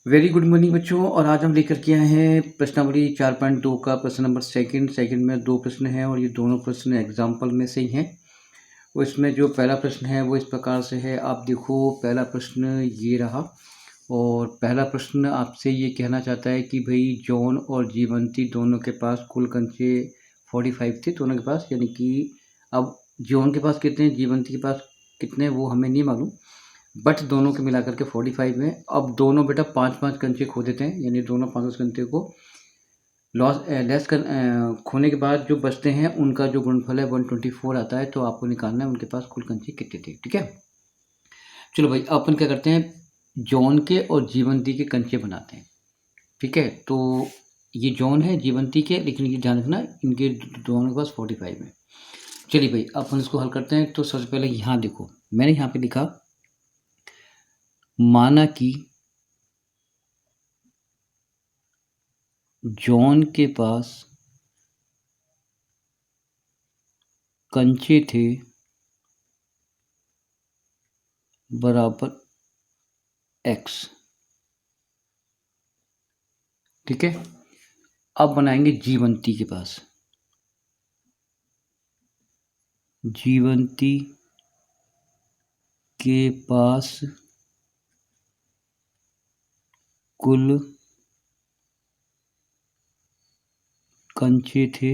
Very good morning बच्चों। और आज हम लेकर के आए हैं प्रश्नावली 4.2 का प्रश्न नंबर सेकंड में दो प्रश्न हैं और ये दोनों प्रश्न एग्जाम्पल में से ही हैं। और इसमें जो पहला प्रश्न है वो इस प्रकार से है, आप देखो पहला प्रश्न ये रहा। और पहला प्रश्न आपसे ये कहना चाहता है कि भाई जॉन और जीवंती दोनों के पास कुल कंचे 45 थे दोनों के पास, यानी कि अब जॉन के पास कितने, जीवंती के पास कितने वो हमें नहीं मालूम, बट दोनों के मिलाकर के 45 में। अब दोनों बेटा 5-5 कंचे खो देते हैं, यानी दोनों 5 कंचे को खोने के बाद जो बचते हैं उनका जो गुणनफल है 124 आता है। तो आपको निकालना है उनके पास कुल कंचे कितने थे। ठीक है, चलो भाई अपन क्या करते हैं, जॉन के और जीवंती के कंचे बनाते हैं। ठीक है, तो ये जॉन है जीवंती के, लेकिन ये ध्यान रखना इनके दोनों के पास 45 में। चलिए भाई अपन इसको हल करते हैं। तो सबसे पहले यहाँ देखो, मैंने यहाँ पे लिखा माना कि जॉन के पास कंचे थे बराबर x। ठीक है, अब बनाएंगे जीवंती के पास। जीवंती के पास कुल कंचे थे।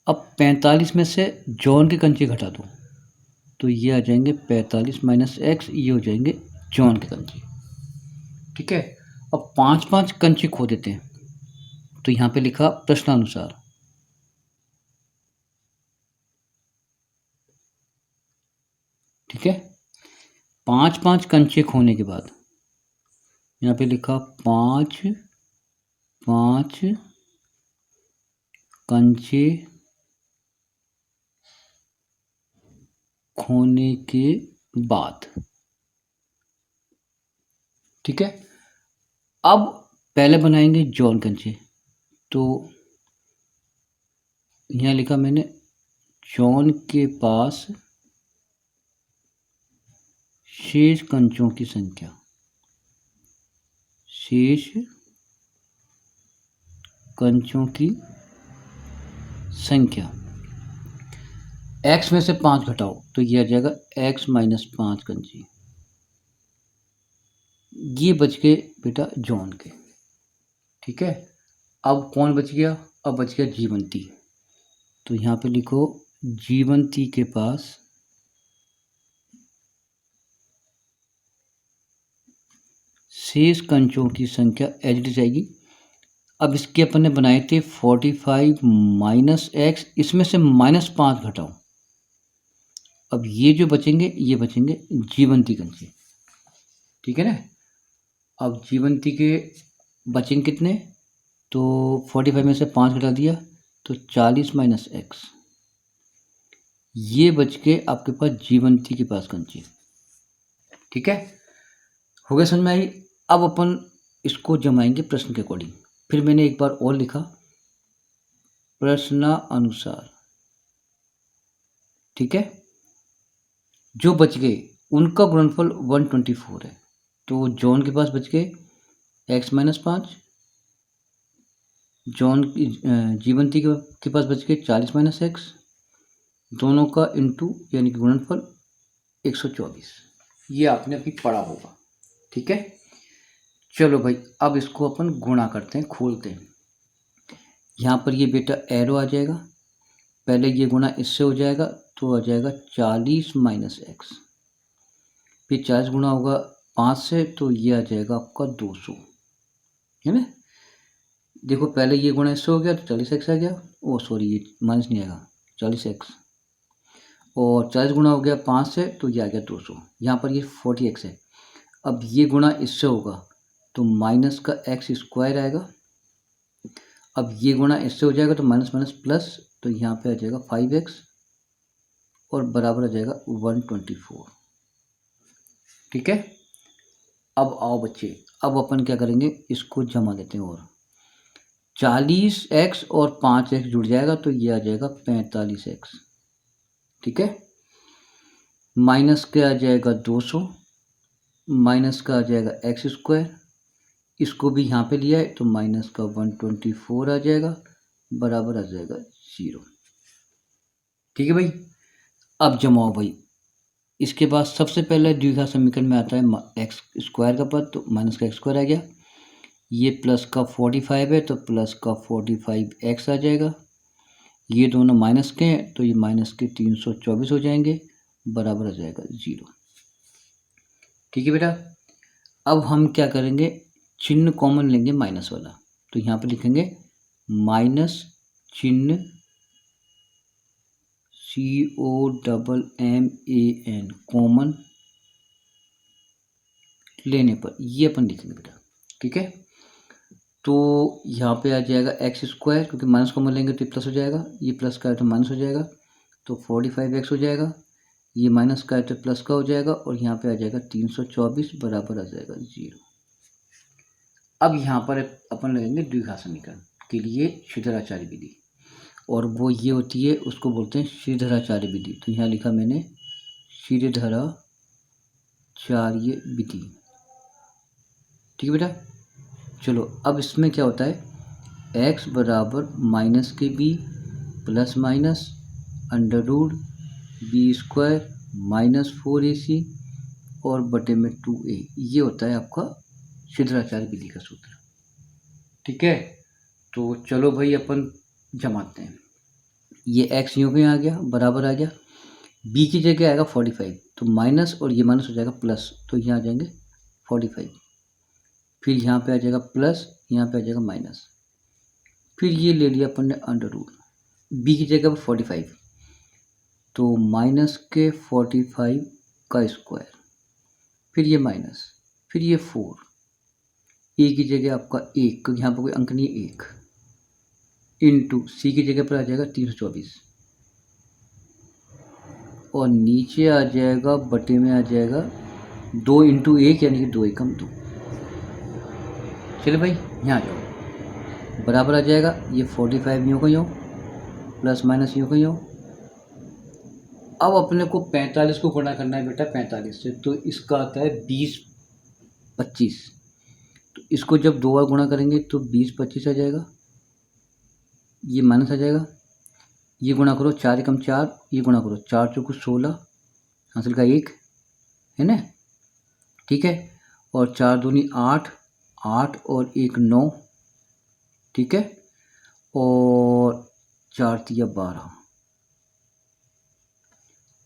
अब 45 में से जॉन के कंचे घटा दो तो ये आ जाएंगे 45 माइनस एक्स, ये हो जाएंगे जॉन के कंचे। ठीक है, अब 5-5 कंचे खो देते हैं, तो यहाँ पे लिखा प्रश्नानुसार। ठीक है, 5-5 कंचे खोने के बाद यहाँ पे लिखा 5-5 कंचे खोने के बाद। ठीक है, अब पहले बनाएंगे जॉन कंचे। तो यहाँ लिखा मैंने जॉन के पास शेष कंचों की संख्या, शेष कंचों की संख्या। x में से 5 घटाओ तो ये आ जाएगा x माइनस 5 कंचे। ये बच गए बेटा जॉन के। ठीक है, अब कौन बच गया, अब बच गया जीवंती। तो यहाँ पे लिखो जीवंती के पास शेष कंचों की संख्या एच जाएगी। अब इसके अपन ने बनाए थे 45 माइनस एक्स, इसमें से -5 घटाओ। अब ये जो बचेंगे ये बचेंगे जीवंती कंचे। ठीक है ना, अब जीवंती के बचेंगे कितने, तो 45 में से 5 घटा दिया तो 40 माइनस एक्स, ये बच के आपके पास जीवंती के पास कंचे। ठीक है, हो गया समझ में आई। अब अपन इसको जमाएंगे प्रश्न के अकॉर्डिंग। फिर मैंने एक बार और लिखा प्रश्नानुसार। ठीक है, जो बच गए उनका गुणनफल 124 है। तो जॉन के पास बच गए x माइनस 5, जॉन जीवंती के पास बच गए 40 माइनस एक्स, दोनों का इंटू यानी कि गुणनफल 124। ये आपने अभी पढ़ा होगा। ठीक है, चलो भाई अब इसको अपन गुणा करते हैं, खोलते हैं। यहाँ पर ये बेटा एरो आ जाएगा, पहले ये गुणा इससे हो जाएगा तो आ जाएगा 40 माइनस एक्स, फिर 40 गुणा होगा 5 से तो ये आ जाएगा आपका 200, है ना। देखो पहले ये गुणा इससे हो गया तो 40 एक्स आ गया, ओ सॉरी ये माइनस नहीं आएगा 40 एक्स, और 40 गुणा हो गया 5 से तो ये आ गया 200। यहाँ पर ये 40 एक्स है। अब ये गुणा इससे होगा तो माइनस का एक्स स्क्वायर आएगा। अब ये गुणा इससे हो जाएगा तो माइनस माइनस प्लस, तो यहाँ पे आ जाएगा 5x और बराबर आ जाएगा 124। ठीक है, अब आओ बच्चे, अब अपन क्या करेंगे, इसको जमा देते हैं। और 40x और 5x जुड़ जाएगा तो ये आ जाएगा 45x। ठीक है, माइनस का आ जाएगा 200, माइनस का आ जाएगा एक्स स्क्वायर, इसको भी यहाँ पे लिया है तो माइनस का 124 आ जाएगा, बराबर आ जाएगा 0। ठीक है भाई, अब जमाओ भाई। इसके बाद सबसे पहले द्विघात समीकरण में आता है एक्स स्क्वायर का पद, तो माइनस का एक्स स्क्वायर आ गया। ये प्लस का 45 है तो प्लस का 45x आ जाएगा। ये दोनों माइनस के हैं तो ये माइनस के 324 हो जाएंगे, बराबर आ जाएगा 0। ठीक है बेटा, अब हम क्या करेंगे, चिन्ह कॉमन लेंगे माइनस वाला, तो यहाँ पे लिखेंगे माइनस चिन्ह COMMAN कॉमन लेने पर, ये अपन लिखेंगे बेटा। ठीक है, तो यहाँ पे आ जाएगा एक्स स्क्वायर, क्योंकि माइनस कॉमन लेंगे तो ये प्लस हो जाएगा, ये प्लस का है तो माइनस हो जाएगा, तो 45x हो जाएगा। ये माइनस का है तो प्लस का हो जाएगा, और यहाँ पे आ जाएगा 324, बराबर आ जाएगा 0। अब यहाँ पर अपन लगेंगे द्विघात समीकरण के लिए श्रीधराचार्य विधि, और वो ये होती है, उसको बोलते हैं श्रीधराचार्य विधि। तो यहाँ लिखा मैंने श्रीधराचार्य विधि। ठीक है बेटा, चलो अब इसमें क्या होता है, x बराबर माइनस के b plus minus under root B square minus 4ac और बटे में 2a, ये होता है आपका श्रीधराचार्य विधि का सूत्र। ठीक है, तो चलो भाई अपन जमाते हैं। ये x यूँ पे आ गया, बराबर आ गया, b की जगह आएगा 45, तो माइनस और ये माइनस हो जाएगा प्लस, तो यहाँ आ जाएंगे 45, फिर यहाँ पे आ जाएगा प्लस, यहाँ पे आ जाएगा माइनस, फिर ये ले लिया अपन ने अंडर रूट, b की जगह पर 45, तो माइनस के 45 का स्क्वायर, फिर ये माइनस, फिर ये 4, a की जगह आपका 1, क्योंकि यहाँ पर कोई अंक नहीं है 1, इंटू c की जगह पर आ जाएगा 324, और नीचे आ जाएगा बटे में आ जाएगा 2 इंटू 1, यानी कि 2 एकम 2। चलिए भाई यहाँ आ जाओ, बराबर आ जाएगा ये 45 यूँ का यूँ प्लस माइनस यूँ का यूँ। अब अपने को 45 को गुणा करना है बेटा 45 से, तो इसका आता है 20 25, तो इसको जब 2 बार गुणा करेंगे तो 20 25 आ जाएगा, ये माइनस आ जाएगा, ये गुणा करो 4 एकम 4, ये गुणा करो 4 चौको 16, हासिल का 1 है ना। ठीक है, और 4 दूनी 8, 8 और 1 9, ठीक है, और 4 तिया 12,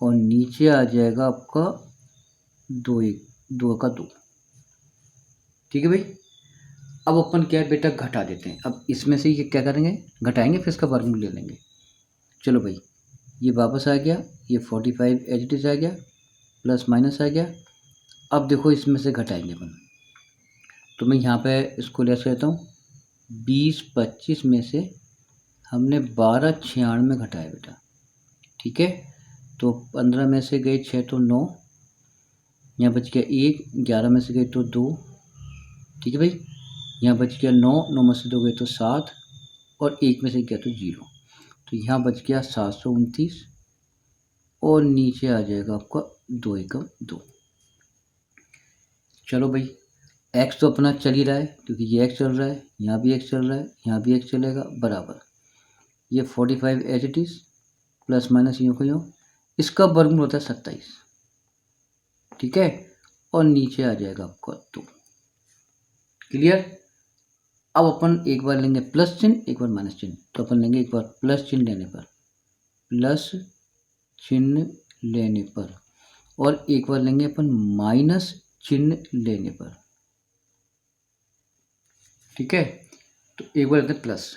और नीचे आ जाएगा आपका 2 का 2। ठीक है भाई, अब अपन क्या है बेटा घटा देते हैं। अब इसमें से ये क्या करेंगे, घटाएंगे, फिर इसका वर्गमूल ले लेंगे। चलो भाई, ये वापस आ गया, ये 45 एज इट इज आ गया, प्लस माइनस आ गया। अब देखो इसमें से घटाएंगे अपन, तो मैं यहाँ पे इसको ले लेता हूँ, 20 25 में से हमने 12 96 घटाया बेटा। ठीक है, तो 15 में से गए 6 तो 9, यहाँ बच गया 1, 11 में से गए तो 2, ठीक है भाई, यहाँ बच गया 9, 9 में से 2 गए तो 7, और 1 में से गया तो 0, तो यहाँ बच गया 729, और नीचे आ जाएगा आपका 2 एकम 2। चलो भाई, x तो अपना चल ही रहा है, क्योंकि ये x चल रहा है, यहाँ भी x चल रहा है, यहाँ भी x चलेगा, बराबर ये 45 as it is plus minus यूँ का यूँ, इसका वर्गमूल होता है 27। ठीक है, और नीचे आ जाएगा आपका 2। क्लियर। अब अपन एक बार लेंगे प्लस चिन्ह, एक बार माइनस चिन्ह, तो अपन लेंगे एक बार प्लस चिन्ह लेने पर, प्लस चिन्ह लेने पर, और एक बार लेंगे अपन माइनस चिन्ह लेने पर। ठीक है, तो एक बार लेते हैं प्लस,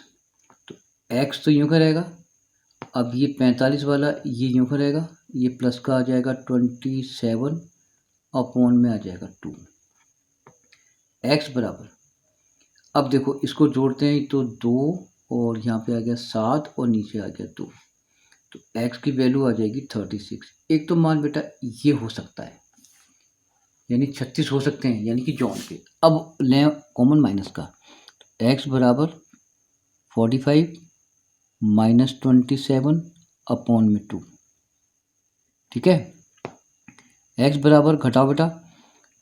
तो x तो यूँ का रहेगा, अब ये 45 वाला ये यूँ का रहेगा, ये प्लस का आ जाएगा 27 अपॉन में आ जाएगा 2, x बराबर, अब देखो इसको जोड़ते हैं तो 2, और यहाँ पे आ गया 7, और नीचे आ गया 2, तो x की वैल्यू आ जाएगी 36। एक तो मान बेटा ये हो सकता है, यानी 36 हो सकते हैं, यानी कि जॉन के। अब लें कॉमन माइनस का, तो x बराबर 45 माइनस 27 अपॉन में 2। ठीक है, x बराबर घटाओ बेटा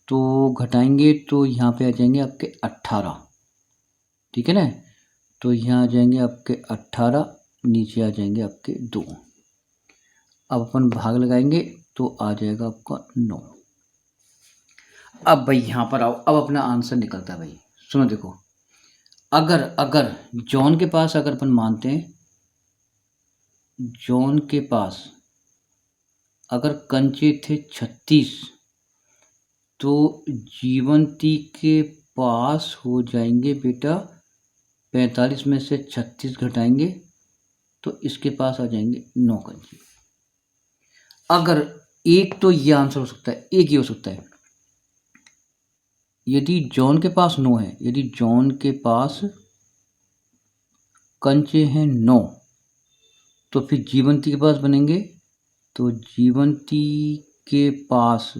तो घटाएंगे तो यहाँ पे आ जाएंगे आपके 18, ठीक है ना। तो यहाँ आ जाएंगे आपके 18, नीचे आ जाएंगे आपके 2। अब अपन भाग लगाएंगे तो आ जाएगा आपका 9। अब भाई यहाँ पर आओ, अब अपना आंसर निकलता है भाई। सुनो देखो, अगर अगर जॉन के पास, अगर अपन मानते हैं जॉन के पास अगर कंचे थे 36, तो जीवंती के पास हो जाएंगे बेटा 45 में से 36 घटाएंगे तो इसके पास आ जाएंगे 9 कंचे। अगर एक तो ये आंसर हो सकता है, एक ही हो सकता है, यदि जॉन के पास 9 है, यदि जॉन के पास कंचे हैं 9, तो फिर जीवंती के पास बनेंगे, तो जीवंती के पास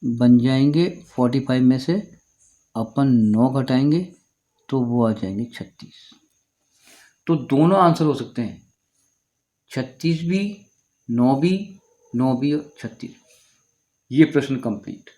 बन जाएंगे 45 में से अपन 9 घटाएंगे तो वो आ जाएंगे 36। तो दोनों आंसर हो सकते हैं, 36 भी, 9 भी, 9 भी और 36। ये प्रश्न कंप्लीट।